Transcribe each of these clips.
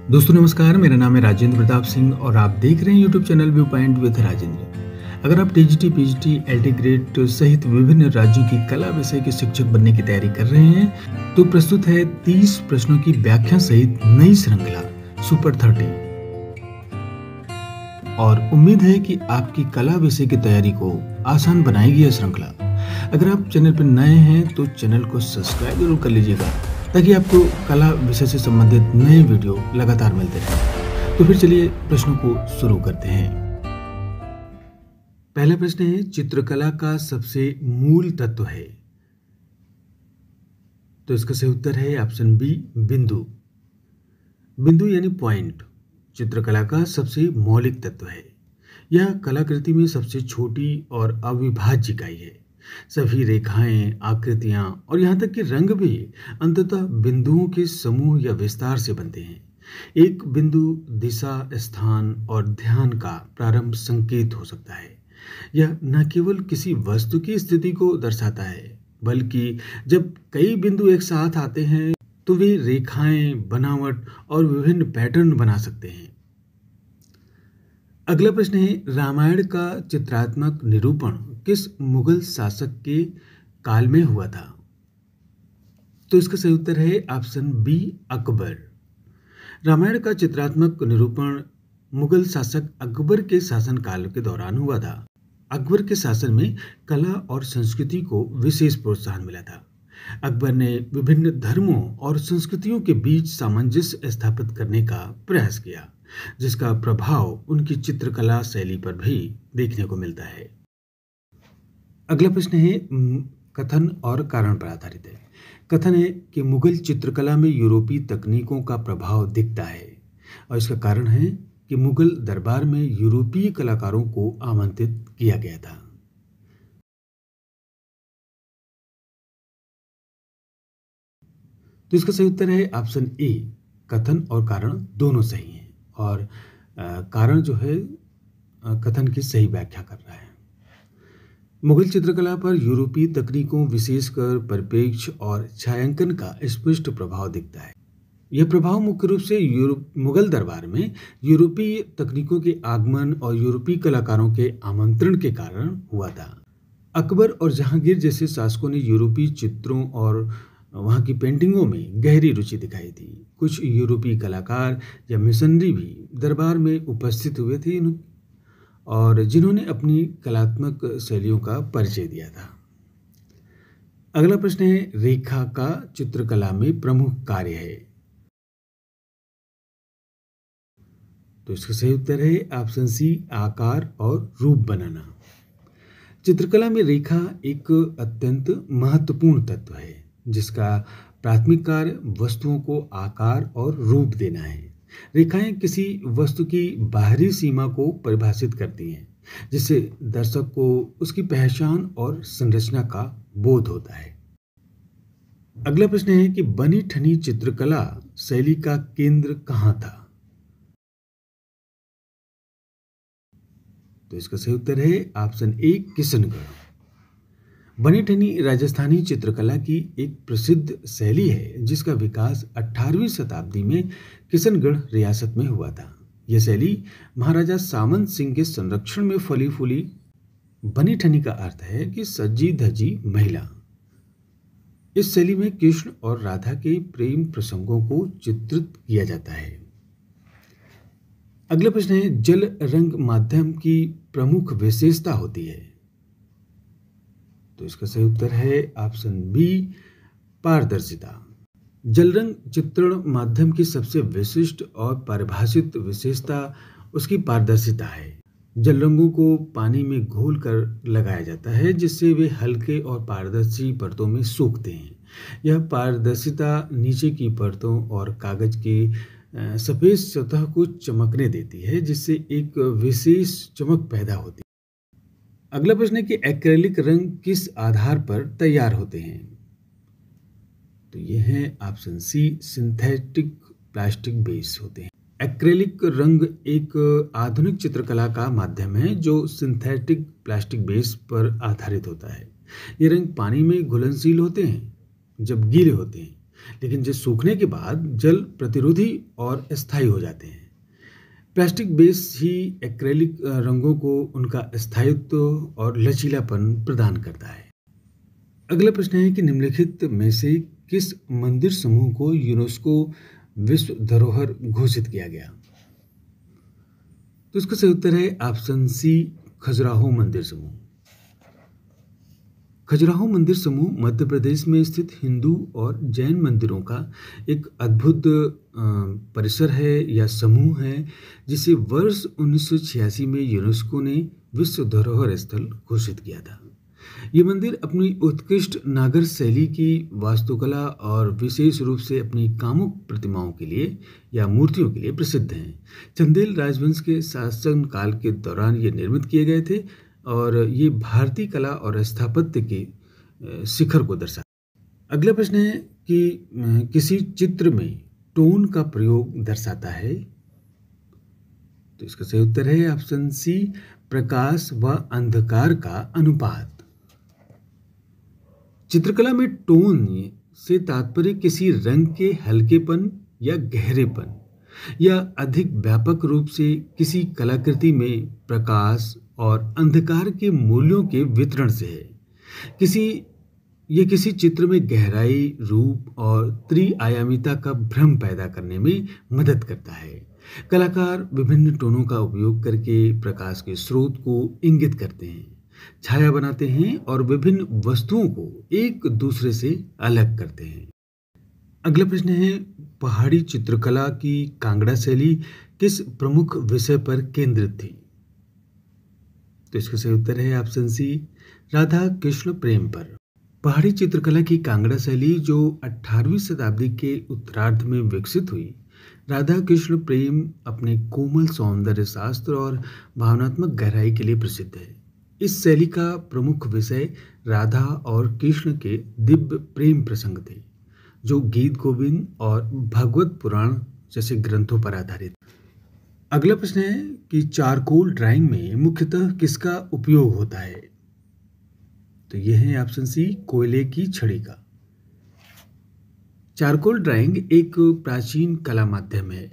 दोस्तों नमस्कार, मेरा नाम है राजेंद्र प्रताप सिंह और आप देख रहे हैं YouTube channel view point with Rajendra. अगर आप टीजीटी, पीजीटी, एलटी ग्रेड सहित विभिन्न राज्यों की कला विषय के शिक्षक बनने की तैयारी कर रहे हैं तो प्रस्तुत है 30 प्रश्नों की व्याख्या सहित नई श्रृंखला सुपर 30। और उम्मीद है कि आपकी कला विषय की तैयारी को आसान बनाएगी यह श्रृंखला। अगर आप चैनल पर नए हैं तो चैनल को सब्सक्राइब जरूर कर लीजिएगा ताकि आपको कला विषय से संबंधित नए वीडियो लगातार मिलते रहें। तो फिर चलिए प्रश्नों को शुरू करते हैं। पहला प्रश्न है, चित्रकला का सबसे मूल तत्व है। तो इसका सही उत्तर है ऑप्शन बी, बिंदु। बिंदु यानी पॉइंट चित्रकला का सबसे मौलिक तत्व है। यह कलाकृति में सबसे छोटी और अविभाज्य इकाई है। सभी रेखाएं, आकृतियां और यहाँ तक कि रंग भी अंततः बिंदुओं के समूह या विस्तार से बनते हैं। एक बिंदु दिशा, स्थान और ध्यान का प्रारंभ संकेत हो सकता है। यह न केवल किसी वस्तु की स्थिति को दर्शाता है, बल्कि जब कई बिंदु एक साथ आते हैं तो वे रेखाएं, बनावट और विभिन्न पैटर्न बना सकते हैं। अगला प्रश्न है, रामायण का चित्रात्मक निरूपण किस मुगल शासक के काल में हुआ था? तो इसका सही उत्तर है ऑप्शन बी, अकबर। रामायण का चित्रात्मक निरूपण मुगल शासक अकबर के शासनकाल के दौरान हुआ था। अकबर के शासन में कला और संस्कृति को विशेष प्रोत्साहन मिला था। अकबर ने विभिन्न धर्मों और संस्कृतियों के बीच सामंजस्य स्थापित करने का प्रयास किया, जिसका प्रभाव उनकी चित्रकला शैली पर भी देखने को मिलता है। अगला प्रश्न है, कथन और कारण पर आधारित है। कथन है कि मुगल चित्रकला में यूरोपीय तकनीकों का प्रभाव दिखता है और इसका कारण है कि मुगल दरबार में यूरोपीय कलाकारों को आमंत्रित किया गया था। तो इसका सही उत्तर है ऑप्शन ए, कथन और कारण दोनों सही हैं और कारण जो है कथन की सही व्याख्या कर रहा है। मुगल चित्रकला पर यूरोपीय तकनीकों, विशेषकर परिप्रेक्ष्य और छायांकन का स्पष्ट प्रभाव दिखता है। यह प्रभाव मुख्य रूप से मुगल दरबार में यूरोपीय तकनीकों के आगमन और यूरोपीय कलाकारों के आमंत्रण के कारण हुआ था। अकबर और जहांगीर जैसे शासकों ने यूरोपीय चित्रों और वहाँ की पेंटिंगों में गहरी रुचि दिखाई थी। कुछ यूरोपीय कलाकार या मिशनरी भी दरबार में उपस्थित हुए थे और जिन्होंने अपनी कलात्मक शैलियों का परिचय दिया था। अगला प्रश्न है, रेखा का चित्रकला में प्रमुख कार्य है। तो इसका सही उत्तर है ऑप्शन सी, आकार और रूप बनाना। चित्रकला में रेखा एक अत्यंत महत्वपूर्ण तत्व है, जिसका प्राथमिक कार्य वस्तुओं को आकार और रूप देना है। रेखाएं किसी वस्तु की बाहरी सीमा को परिभाषित करती हैं, जिससे दर्शक को उसकी पहचान और संरचना का बोध होता है। अगला प्रश्न है कि बनी ठनी चित्रकला शैली का केंद्र कहाँ था? तो इसका सही उत्तर है ऑप्शन ए, किशनगढ़। बनी ठनी राजस्थानी चित्रकला की एक प्रसिद्ध शैली है, जिसका विकास 18वीं शताब्दी में किशनगढ़ रियासत में हुआ था। यह शैली महाराजा सामंत सिंह के संरक्षण में फली फूली। बनी ठनी का अर्थ है कि सजी धजी महिला। इस शैली में कृष्ण और राधा के प्रेम प्रसंगों को चित्रित किया जाता है। अगला प्रश्न है, जल रंग माध्यम की प्रमुख विशेषता होती है। तो इसका सही उत्तर है ऑप्शन बी, पारदर्शिता। जल रंग चित्रण माध्यम की सबसे विशिष्ट और परिभाषित विशेषता उसकी पारदर्शिता है। जल रंगों को पानी में घोल कर लगाया जाता है, जिससे वे हल्के और पारदर्शी परतों में सूखते हैं। यह पारदर्शिता नीचे की परतों और कागज की सफेद सतह को चमकने देती है, जिससे एक विशेष चमक पैदा होती है। अगला प्रश्न है कि एक्रेलिक रंग किस आधार पर तैयार होते हैं? तो ये है option C, synthetic plastic base होते हैं। एक्रेलिक रंग एक आधुनिक चित्रकला का माध्यम है जो सिंथेटिक प्लास्टिक बेस पर आधारित होता है। ये रंग पानी में घुलनशील होते हैं जब गीले होते हैं, लेकिन जो सूखने के बाद जल प्रतिरोधी और स्थायी हो जाते हैं। प्लास्टिक बेस ही एक्रेलिक रंगों को उनका स्थायित्व और लचीलापन प्रदान करता है। अगला प्रश्न है कि निम्नलिखित में से किस मंदिर समूह को यूनेस्को विश्व धरोहर घोषित किया गया? तो इसका सही उत्तर है ऑप्शन सी, खजुराहो मंदिर समूह। खजुराहो मंदिर समूह मध्य प्रदेश में स्थित हिंदू और जैन मंदिरों का एक अद्भुत परिसर है या समूह है, जिसे वर्ष 1986 में यूनेस्को ने विश्व धरोहर स्थल घोषित किया था। ये मंदिर अपनी उत्कृष्ट नागर शैली की वास्तुकला और विशेष रूप से अपनी कामुक प्रतिमाओं के लिए या मूर्तियों के लिए प्रसिद्ध हैं। चंदेल राजवंश के शासन काल के दौरान ये निर्मित किए गए थे और ये भारतीय कला और स्थापत्य के शिखर को दर्शाता। अगला प्रश्न है कि किसी चित्र में टोन का प्रयोग दर्शाता है? तो इसका सही उत्तर है ऑप्शन सी, प्रकाश व अंधकार का अनुपात। चित्रकला में टोन से तात्पर्य किसी रंग के हल्केपन या गहरेपन या अधिक व्यापक रूप से किसी कलाकृति में प्रकाश और अंधकार के मूल्यों के वितरण से है। किसी चित्र में गहराई, रूप और त्रिआयामिता का भ्रम पैदा करने में मदद करता है। कलाकार विभिन्न टोनों का उपयोग करके प्रकाश के स्रोत को इंगित करते हैं, छाया बनाते हैं और विभिन्न वस्तुओं को एक दूसरे से अलग करते हैं। अगला प्रश्न है, पहाड़ी चित्रकला की कांगड़ा शैली किस प्रमुख विषय पर केंद्रित थी? तो इसका सही उत्तर है ऑप्शन सी, राधा कृष्ण प्रेम पर। पहाड़ी चित्रकला की कांगड़ा शैली जो 18वीं शताब्दी के उत्तरार्ध में विकसित हुई, राधा कृष्ण प्रेम अपने कोमल सौंदर्य शास्त्र और भावनात्मक गहराई के लिए प्रसिद्ध है। इस शैली का प्रमुख विषय राधा और कृष्ण के दिव्य प्रेम प्रसंग थे, जो गीत गोविंद और भगवत पुराण जैसे ग्रंथों पर आधारित। अगला प्रश्न है कि चारकोल ड्राइंग में मुख्यतः किसका उपयोग होता है? तो यह है ऑप्शन सी, कोयले की छड़ी का। चारकोल ड्राइंग एक प्राचीन कला माध्यम है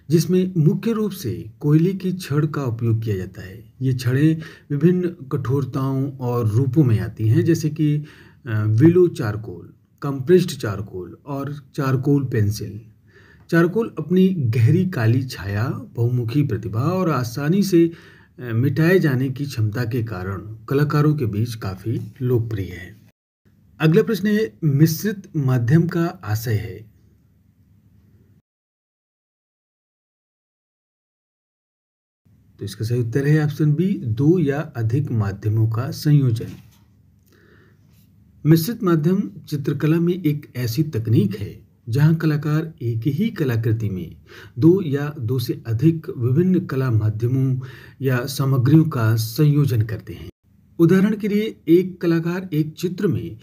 जिसमें मुख्य रूप से कोयले की छड़ का उपयोग किया जाता है। ये छड़ें विभिन्न कठोरताओं और रूपों में आती हैं, जैसे कि विलो चारकोल, कंप्रेस्ड चारकोल और चारकोल पेंसिल। चारकोल अपनी गहरी काली छाया, बहुमुखी प्रतिभा और आसानी से मिटाए जाने की क्षमता के कारण कलाकारों के बीच काफी लोकप्रिय है। अगला प्रश्न है, मिश्रित माध्यम का आशय है? तो इसका सही उत्तर है ऑप्शन बी, दो या अधिक माध्यमों का संयोजन। मिश्रित माध्यम चित्रकला में एक ऐसी तकनीक है जहां कलाकार एक ही कलाकृति में दो या दो से अधिक विभिन्न कला माध्यमों या सामग्रियों का संयोजन करते हैं। उदाहरण के लिए, एक कलाकार एक चित्र में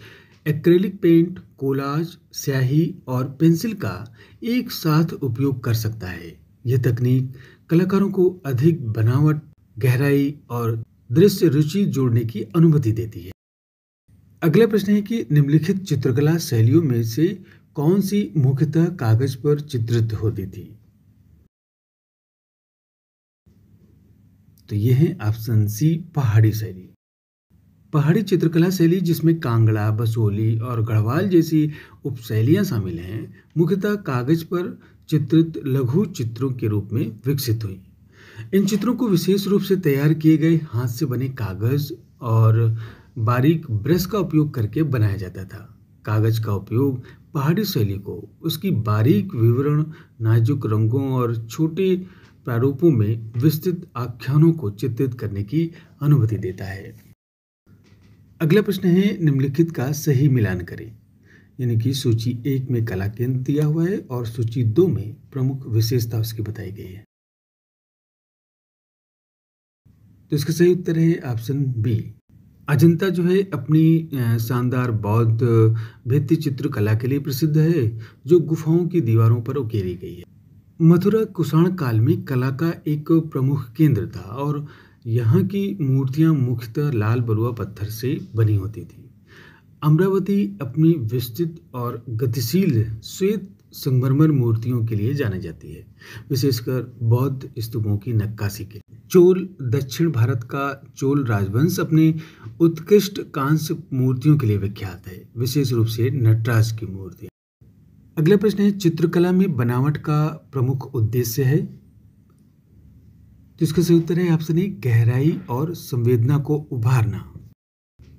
एक्रेलिक पेंट, कोलाज, स्याही और पेंसिल का एक साथ उपयोग कर सकता है। यह तकनीक कलाकारों को अधिक बनावट, गहराई और दृश्य रुचि जोड़ने की अनुमति देती है। अगला प्रश्न है कि निम्नलिखित चित्रकला शैलियों में से कौन सी मुख्यतः कागज पर चित्रित होती थी? तो यह है ऑप्शन सी, पहाड़ी शैली। पहाड़ी चित्रकला शैली, जिसमें कांगड़ा, बसोली और गढ़वाल जैसी उपशैलियां शामिल हैं, मुख्यतः कागज पर चित्रित लघु चित्रों के रूप में विकसित हुई। इन चित्रों को विशेष रूप से तैयार किए गए हाथ से बने कागज और बारीक ब्रश का उपयोग करके बनाया जाता था। कागज का उपयोग पहाड़ी शैली को उसकी बारीक विवरण, नाजुक रंगों और छोटे प्रारूपों में विस्तृत आख्यानों को चित्रित करने की अनुमति देता है। अगला प्रश्न है, निम्नलिखित का सही मिलान करें। यानी कि सूची 1 में कला केंद्र दिया हुआ है और सूची 2 में प्रमुख विशेषता उसकी बताई गई है। तो इसका सही उत्तर है ऑप्शन बी। अजंता जो है अपनी शानदार बौद्ध भित्ति चित्र कला के लिए प्रसिद्ध है, जो गुफाओं की दीवारों पर उकेरी गई है। मथुरा कुषाण काल में कला का एक प्रमुख केंद्र था और यहाँ की मूर्तियाँ मुख्यतः लाल बलुआ पत्थर से बनी होती थी। अमरावती अपनी विस्तृत और गतिशील श्वेत संगमरमर मूर्तियों के लिए जानी जाती है, विशेषकर बौद्ध स्तूपों की नक्काशी के लिए। चोल दक्षिण भारत का चोल राजवंश अपनी उत्कृष्ट कांस्य मूर्तियों के लिए विख्यात है, विशेष रूप से नटराज की मूर्ति। अगला प्रश्न है, चित्रकला में बनावट का प्रमुख उद्देश्य है। तो इसका सही उत्तर है ऑप्शन ए, गहराई और संवेदना को उभारना।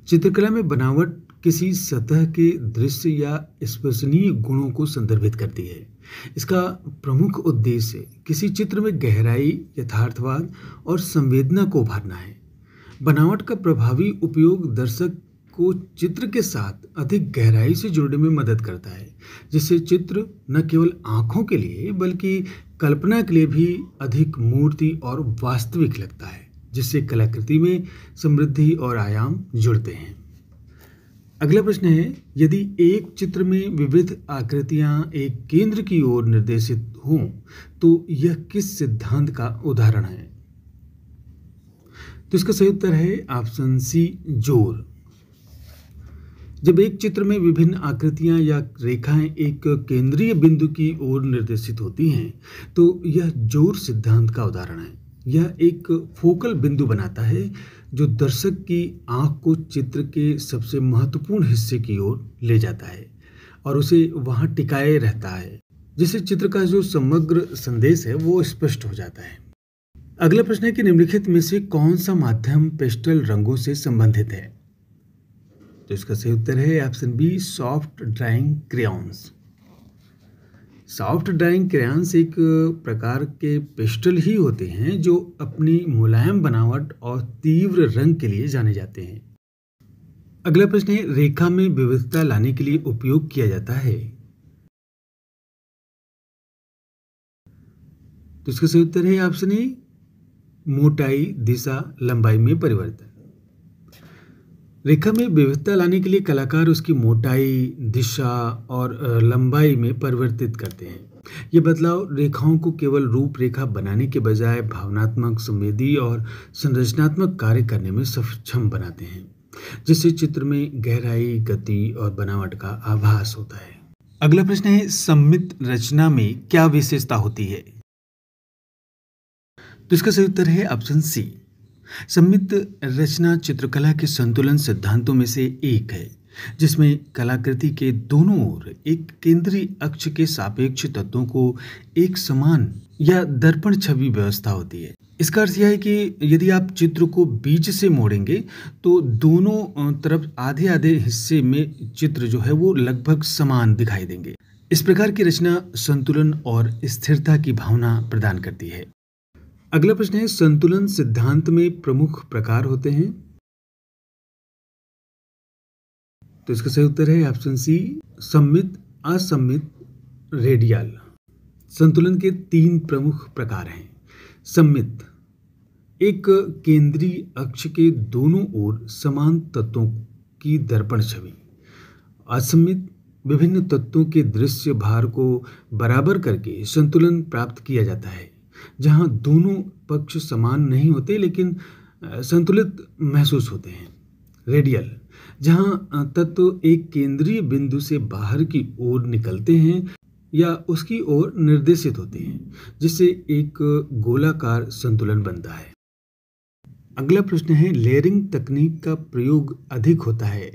चित्रकला में बनावट किसी सतह के दृश्य या स्पर्शनीय गुणों को संदर्भित करती है। इसका प्रमुख उद्देश्य किसी चित्र में गहराई, यथार्थवाद और संवेदना को उभारना है। बनावट का प्रभावी उपयोग दर्शक को चित्र के साथ अधिक गहराई से जुड़ने में मदद करता है, जिससे चित्र न केवल आंखों के लिए बल्कि कल्पना के लिए भी अधिक मूर्ति और वास्तविक लगता है, जिससे कलाकृति में समृद्धि और आयाम जुड़ते हैं। अगला प्रश्न है, यदि एक चित्र में विविध आकृतियां एक केंद्र की ओर निर्देशित हों तो यह किस सिद्धांत का उदाहरण है। तो इसका सही उत्तर है ऑप्शन सी, जोर। जब एक चित्र में विभिन्न आकृतियां या रेखाएं एक केंद्रीय बिंदु की ओर निर्देशित होती हैं तो यह जोर सिद्धांत का उदाहरण है। यह एक फोकल बिंदु बनाता है जो दर्शक की आंख को चित्र के सबसे महत्वपूर्ण हिस्से की ओर ले जाता है और उसे वहां टिकाए रहता है, जिससे चित्र का जो समग्र संदेश है वो स्पष्ट हो जाता है। अगला प्रश्न है कि निम्नलिखित में से कौन सा माध्यम पेस्टल रंगों से संबंधित है। तो इसका सही उत्तर है option B, soft drawing crayons. Soft drawing crayons एक प्रकार के पेस्टल ही होते हैं जो अपनी मुलायम बनावट और तीव्र रंग के लिए जाने जाते हैं। अगला प्रश्न है, रेखा में विविधता लाने के लिए उपयोग किया जाता है। तो इसका सही उत्तर है ऑप्शन ए, मोटाई, दिशा, लंबाई में परिवर्तन। रेखा में विविधता लाने के लिए कलाकार उसकी मोटाई, दिशा और लंबाई में परिवर्तित करते हैं। ये बदलाव रेखाओं को केवल रूपरेखा बनाने के बजाय भावनात्मक, संवेदी और संरचनात्मक कार्य करने में सक्षम बनाते हैं, जिससे चित्र में गहराई, गति और बनावट का आभास होता है। अगला प्रश्न है, सममित रचना में क्या विशेषता होती है। तो इसका सही उत्तर है ऑप्शन सी। सममित रचना चित्रकला के संतुलन सिद्धांतों में से एक है, जिसमें कलाकृति के दोनों ओर एक केंद्रीय अक्ष के सापेक्ष तत्वों को एक समान या दर्पण छवि व्यवस्था होती है। इसका अर्थ यह है कि यदि आप चित्र को बीच से मोड़ेंगे तो दोनों तरफ आधे आधे हिस्से में चित्र जो है वो लगभग समान दिखाई देंगे। इस प्रकार की रचना संतुलन और स्थिरता की भावना प्रदान करती है। अगला प्रश्न है, संतुलन सिद्धांत में प्रमुख प्रकार होते हैं। तो इसका सही उत्तर है ऑप्शन सी, सममित, असममित, रेडियल। संतुलन के 3 प्रमुख प्रकार हैं। सममित, एक केंद्रीय अक्ष के दोनों ओर समान तत्वों की दर्पण छवि। असममित, विभिन्न तत्वों के दृश्य भार को बराबर करके संतुलन प्राप्त किया जाता है, जहां दोनों पक्ष समान नहीं होते लेकिन संतुलित महसूस होते हैं। रेडियल, जहां तत्व एक केंद्रीय बिंदु से बाहर की ओर निकलते हैं या उसकी ओर निर्देशित होते हैं, जिससे एक गोलाकार संतुलन बनता है। अगला प्रश्न है, लेयरिंग तकनीक का प्रयोग अधिक होता है।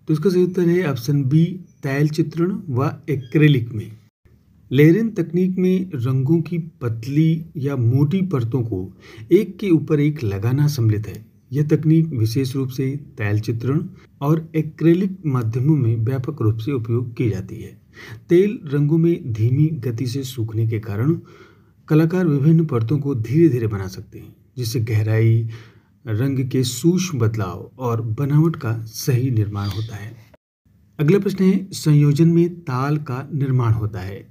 तो इसका सही उत्तर है ऑप्शन बी, तैल चित्रण व एक्रेलिक में। लेयरिंग तकनीक में रंगों की पतली या मोटी परतों को एक के ऊपर एक लगाना सम्मिलित है। यह तकनीक विशेष रूप से तैल चित्रण और एक्रेलिक माध्यमों में व्यापक रूप से उपयोग की जाती है। तेल रंगों में धीमी गति से सूखने के कारण कलाकार विभिन्न परतों को धीरे धीरे बना सकते हैं, जिससे गहराई, रंग के सूक्ष्म बदलाव और बनावट का सही निर्माण होता है। अगला प्रश्न है, संयोजन में ताल का निर्माण होता है।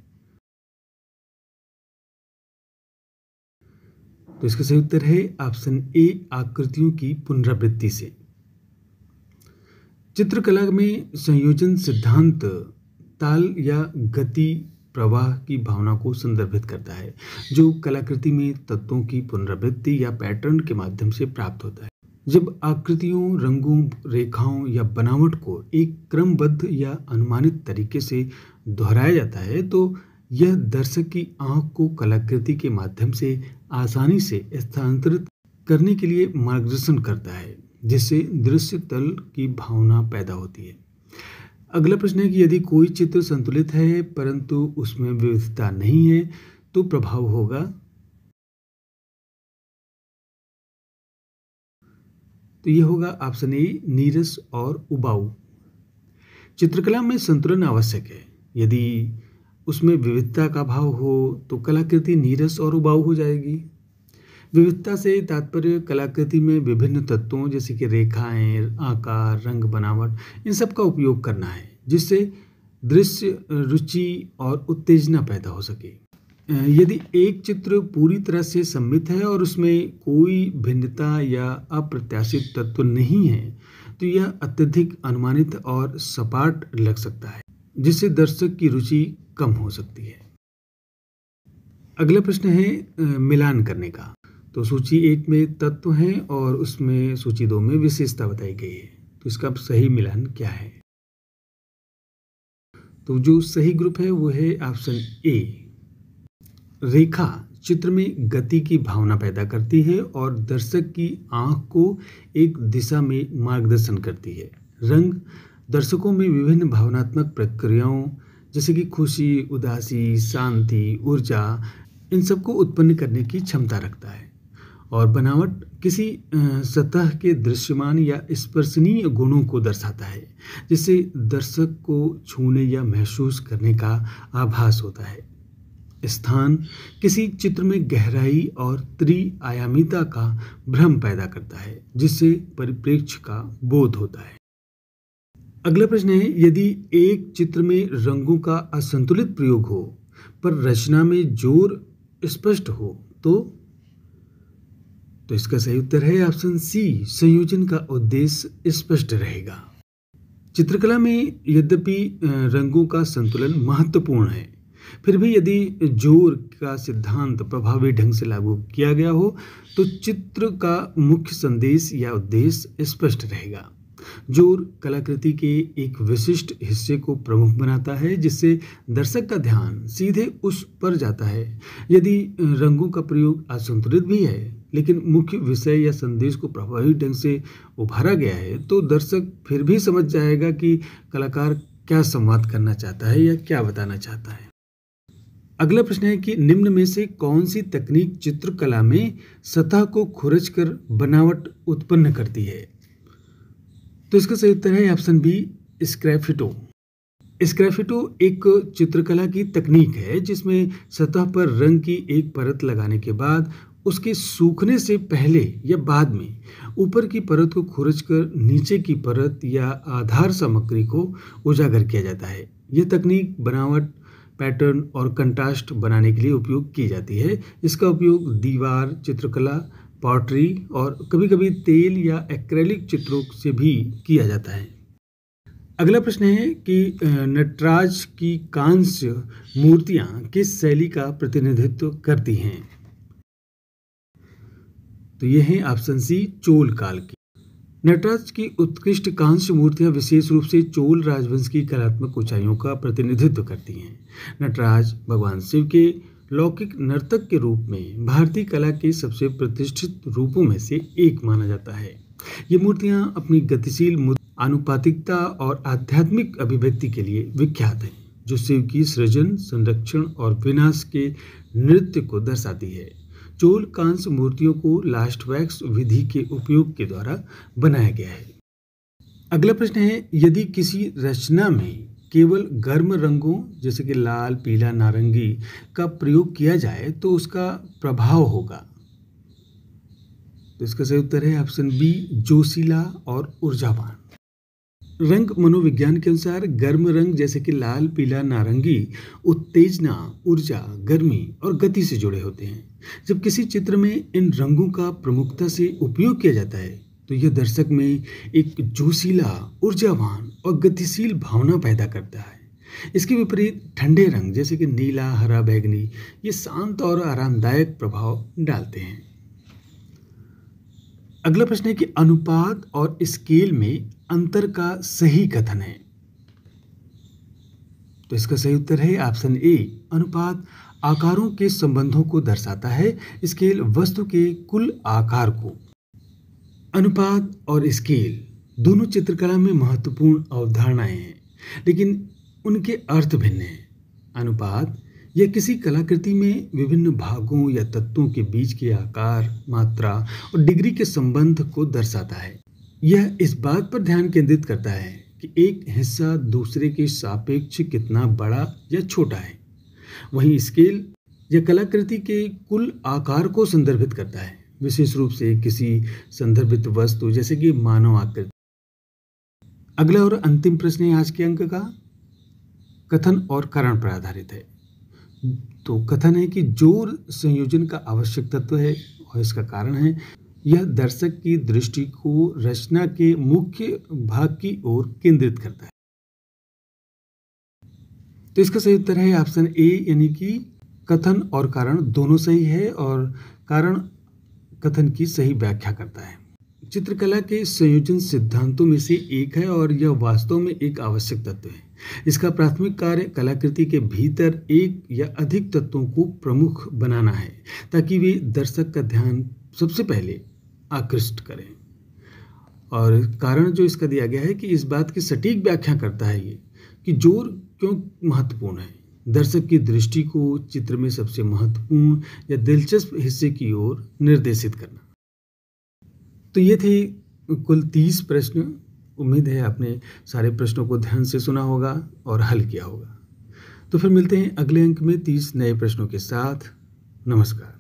तो इसका सही उत्तर है ऑप्शन ए, आकृतियों की पुनरावृत्ति से। चित्रकला में संयोजन सिद्धांत ताल या गति प्रवाह की भावना को संदर्भित करता है, जो कलाकृति में तत्वों की पुनरावृत्ति या पैटर्न के माध्यम से प्राप्त होता है। जब आकृतियों, रंगों, रेखाओं या बनावट को एक क्रमबद्ध या अनुमानित तरीके से दोहराया जाता है, तो यह दर्शक की आंख को कलाकृति के माध्यम से आसानी से स्थानांतरित करने के लिए मार्गदर्शन करता है, जिससे दृश्य तल की भावना पैदा होती है। अगला प्रश्न है कि यदि कोई चित्र संतुलित है परंतु उसमें विविधता नहीं है, तो प्रभाव होगा। तो यह होगा ऑप्शन ए, नीरस और उबाऊ। चित्रकला में संतुलन आवश्यक है। यदि उसमें विविधता का भाव हो तो कलाकृति नीरस और उबाऊ हो जाएगी। विविधता से तात्पर्य कलाकृति में विभिन्न तत्वों जैसे कि रेखाएं, आकार, रंग, बनावट, इन सब का उपयोग करना है, जिससे दृश्य रुचि और उत्तेजना पैदा हो सके। यदि एक चित्र पूरी तरह से सम्मिलित है और उसमें कोई भिन्नता या अप्रत्याशित तत्व नहीं है, तो यह अत्यधिक अनुमानित और सपाट लग सकता है, जिससे दर्शक की रुचि कम हो सकती है। अगला प्रश्न है मिलान करने का। तो सूची 1 में तत्व हैं और उसमें सूची 2 में विशेषता बताई गई है। तो इसका सही मिलान क्या है? तो जो सही ग्रुप है वो है ऑप्शन ए। रेखा चित्र में गति की भावना पैदा करती है और दर्शक की आंख को एक दिशा में मार्गदर्शन करती है। रंग दर्शकों में विभिन्न भावनात्मक प्रक्रियाओं जैसे कि खुशी, उदासी, शांति, ऊर्जा, इन सबको उत्पन्न करने की क्षमता रखता है। और बनावट किसी सतह के दृश्यमान या स्पर्शनीय गुणों को दर्शाता है, जिससे दर्शक को छूने या महसूस करने का आभास होता है। स्थान किसी चित्र में गहराई और त्रिआयामिता का भ्रम पैदा करता है, जिससे परिप्रेक्ष्य का बोध होता है। अगला प्रश्न है यदि एक चित्र में रंगों का असंतुलित प्रयोग हो पर रचना में जोर स्पष्ट हो, तो इसका सही उत्तर है ऑप्शन सी, संयोजन का उद्देश्य स्पष्ट रहेगा। चित्रकला में यद्यपि रंगों का संतुलन महत्वपूर्ण है, फिर भी यदि जोर का सिद्धांत प्रभावी ढंग से लागू किया गया हो तो चित्र का मुख्य संदेश या उद्देश्य स्पष्ट रहेगा। जोर कलाकृति के एक विशिष्ट हिस्से को प्रमुख बनाता है, जिससे दर्शक का ध्यान सीधे उस पर जाता है। यदि रंगों का प्रयोग असंतुलित भी है लेकिन मुख्य विषय या संदेश को प्रभावी ढंग से उभारा गया है, तो दर्शक फिर भी समझ जाएगा कि कलाकार क्या संवाद करना चाहता है या क्या बताना चाहता है। अगला प्रश्न है कि निम्न में से कौन सी तकनीक चित्रकला में सतह को खुरचकर बनावट उत्पन्न करती है? तो इसका सही उत्तर है ऑप्शन बी, स्क्रैफिटो। स्क्रैफिटो एक चित्रकला की तकनीक है जिसमें सतह पर रंग की एक परत लगाने के बाद उसके सूखने से पहले या बाद में ऊपर की परत को खुरचकर नीचे की परत या आधार सामग्री को उजागर किया जाता है। यह तकनीक बनावट, पैटर्न और कंट्रास्ट बनाने के लिए उपयोग की जाती है। इसका उपयोग दीवार चित्रकला, पॉटरी और कभी-कभी तेल या एक्रेलिक चित्रों से भी किया जाता है। अगला प्रश्न है कि नटराज की कांस्य मूर्तियां किस शैली का प्रतिनिधित्व करती हैं? तो यह है ऑप्शन सी, चोल काल की। नटराज की उत्कृष्ट कांस्य मूर्तियां विशेष रूप से चोल राजवंश की कलात्मक ऊंचाइयों का प्रतिनिधित्व करती हैं। नटराज भगवान शिव के लौकिक नर्तक के रूप में भारतीय कला के सबसे प्रतिष्ठित रूपों में से एक माना जाता है। ये मूर्तियां अपनी गतिशील आनुपातिकता और आध्यात्मिक अभिव्यक्ति के लिए विख्यात हैं, जो शिव की सृजन, संरक्षण और विनाश के नृत्य को दर्शाती है। चोल कांस्य मूर्तियों को लास्ट वैक्स विधि के उपयोग के द्वारा बनाया गया है। अगला प्रश्न है यदि किसी रचना में केवल गर्म रंगों जैसे कि लाल, पीला, नारंगी का प्रयोग किया जाए तो उसका प्रभाव होगा। तो इसका सही उत्तर है ऑप्शन बी, जोशीला और ऊर्जावान। रंग मनोविज्ञान के अनुसार गर्म रंग जैसे कि लाल, पीला, नारंगी उत्तेजना, ऊर्जा, गर्मी और गति से जुड़े होते हैं। जब किसी चित्र में इन रंगों का प्रमुखता से उपयोग किया जाता है तो यह दर्शक में एक जोशीला, ऊर्जावान और गतिशील भावना पैदा करता है। इसके विपरीत ठंडे रंग जैसे कि नीला, हरा, बैगनी ये शांत और आरामदायक प्रभाव डालते हैं। अगला प्रश्न है कि अनुपात और स्केल में अंतर का सही कथन है। तो इसका सही उत्तर है ऑप्शन ए। अनुपात आकारों के संबंधों को दर्शाता है, स्केल वस्तु के कुल आकार को। अनुपात और स्केल दोनों चित्रकला में महत्वपूर्ण अवधारणाएं हैं, लेकिन उनके अर्थ भिन्न हैं। अनुपात यह किसी कलाकृति में विभिन्न भागों या तत्वों के बीच के आकार, मात्रा और डिग्री के संबंध को दर्शाता है। यह इस बात पर ध्यान केंद्रित करता है कि एक हिस्सा दूसरे के सापेक्ष कितना बड़ा या छोटा है। वहीं स्केल यह कलाकृति के कुल आकार को संदर्भित करता है, विशेष रूप से किसी संदर्भित वस्तु जैसे कि मानव आकृति। अगला और अंतिम प्रश्न है आज के अंक का, कथन और कारण पर आधारित है। तो कथन है कि जोर संयोजन का आवश्यक तत्व है और इसका कारण है यह दर्शक की दृष्टि को रचना के मुख्य भाग की ओर केंद्रित करता है। तो इसका सही उत्तर है ऑप्शन ए, यानी कि कथन और कारण दोनों सही है और कारण कथन की सही व्याख्या करता है। चित्रकला के संयोजन सिद्धांतों में से एक है और यह वास्तव में एक आवश्यक तत्व है। इसका प्राथमिक कार्य कलाकृति के भीतर एक या अधिक तत्वों को प्रमुख बनाना है ताकि वे दर्शक का ध्यान सबसे पहले आकृष्ट करें। और कारण जो इसका दिया गया है कि इस बात की सटीक व्याख्या करता है ये कि जोर क्यों महत्वपूर्ण है, दर्शक की दृष्टि को चित्र में सबसे महत्वपूर्ण या दिलचस्प हिस्से की ओर निर्देशित करना। तो ये थे कुल 30 प्रश्न। उम्मीद है आपने सारे प्रश्नों को ध्यान से सुना होगा और हल किया होगा। तो फिर मिलते हैं अगले अंक में 30 नए प्रश्नों के साथ। नमस्कार।